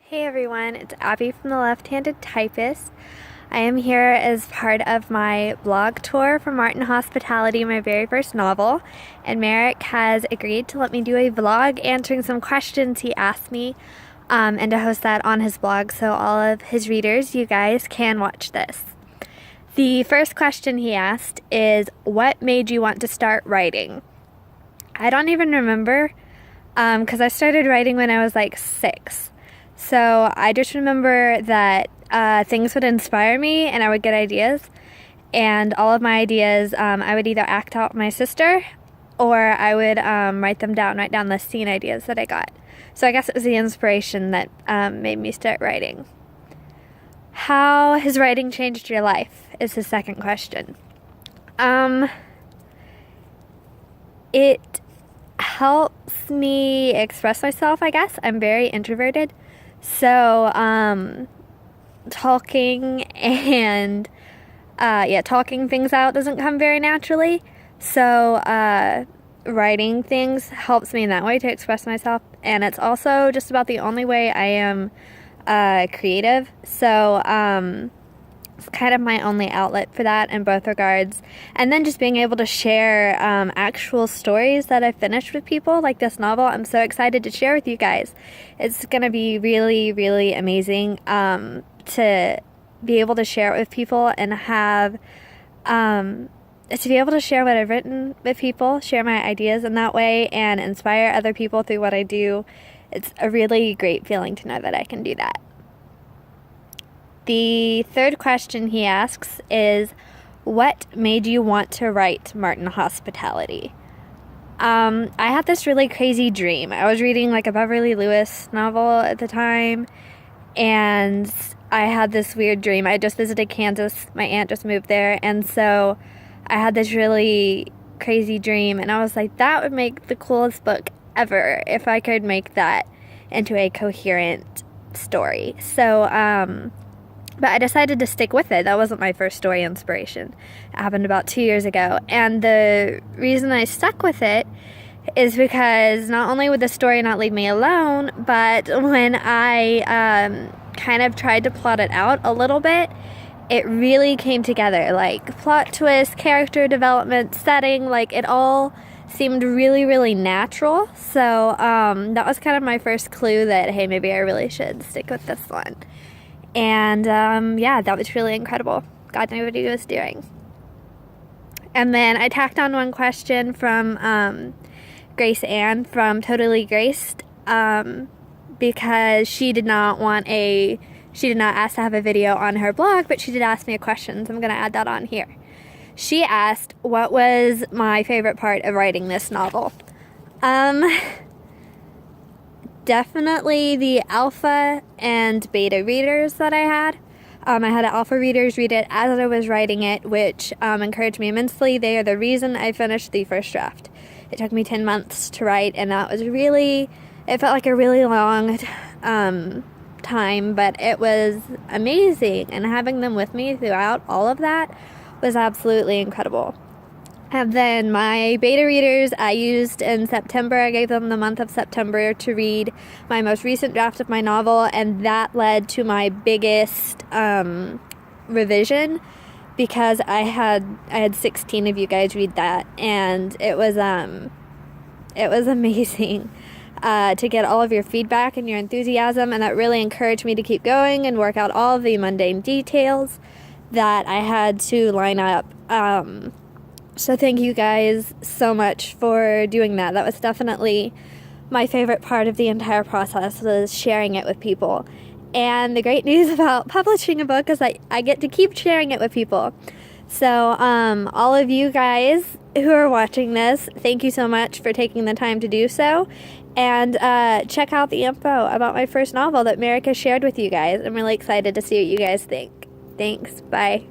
Hey everyone, it's Abby from The Left-Handed Typist. I am here as part of my blog tour for Martin Hospitality, my very first novel, and Merrick has agreed to let me do a vlog answering some questions he asked me and to host that on his blog so all of his readers, you guys, can watch this. The first question he asked is, what made you want to start writing? I don't even remember because I started writing when I was like 6. So I just remember that things would inspire me and I would get ideas. And all of my ideas, I would either act out with my sister or I would write down the scene ideas that I got. So I guess it was the inspiration that made me start writing. How has writing changed your life is the second question. It helps me express myself, I guess. I'm very introverted. So, talking things out doesn't come very naturally. So, writing things helps me in that way to express myself. And it's also just about the only way I am, creative. So, it's kind of my only outlet for that in both regards. And then just being able to share actual stories that I've finished with people, like this novel, I'm so excited to share with you guys. It's going to be really, really amazing to be able to share it with people and have, to be able to share what I've written with people, share my ideas in that way, and inspire other people through what I do. It's a really great feeling to know that I can do that. The third question he asks is, what made you want to write Martin Hospitality? I had this really crazy dream. I was reading like a Beverly Lewis novel at the time, and I had this weird dream. I just visited Kansas. My aunt just moved there, and so I had this really crazy dream, and I was like, that would make the coolest book ever if I could make that into a coherent story. So, but I decided to stick with it. That wasn't my first story inspiration. It happened about 2 years ago. And the reason I stuck with it is because not only would the story not leave me alone, but when I kind of tried to plot it out a little bit, it really came together. Like plot twist, character development, setting, like it all seemed really, really natural. So that was kind of my first clue that, hey, maybe I really should stick with this one. And, that was really incredible. God knew what he was doing. And then I tacked on one question from Grace Ann from Totally Graced, because she did not ask to have a video on her blog, but she did ask me a question, so I'm going to add that on here. She asked, what was my favorite part of writing this novel? Definitely the alpha and beta readers that I had. I had alpha readers read it as I was writing it, which encouraged me immensely. They are the reason I finished the first draft. It took me 10 months to write, and that was it felt like a really long time, but it was amazing. And having them with me throughout all of that was absolutely incredible. And then my beta readers I used in September. I gave them the month of September to read my most recent draft of my novel, and that led to my biggest revision because I had 16 of you guys read that, and it was amazing to get all of your feedback and your enthusiasm, and that really encouraged me to keep going and work out all of the mundane details that I had to line up. So thank you guys so much for doing that. That was definitely my favorite part of the entire process, was sharing it with people. And the great news about publishing a book is I get to keep sharing it with people. So all of you guys who are watching this, thank you so much for taking the time to do so. And check out the info about my first novel that Merrick has shared with you guys. I'm really excited to see what you guys think. Thanks. Bye.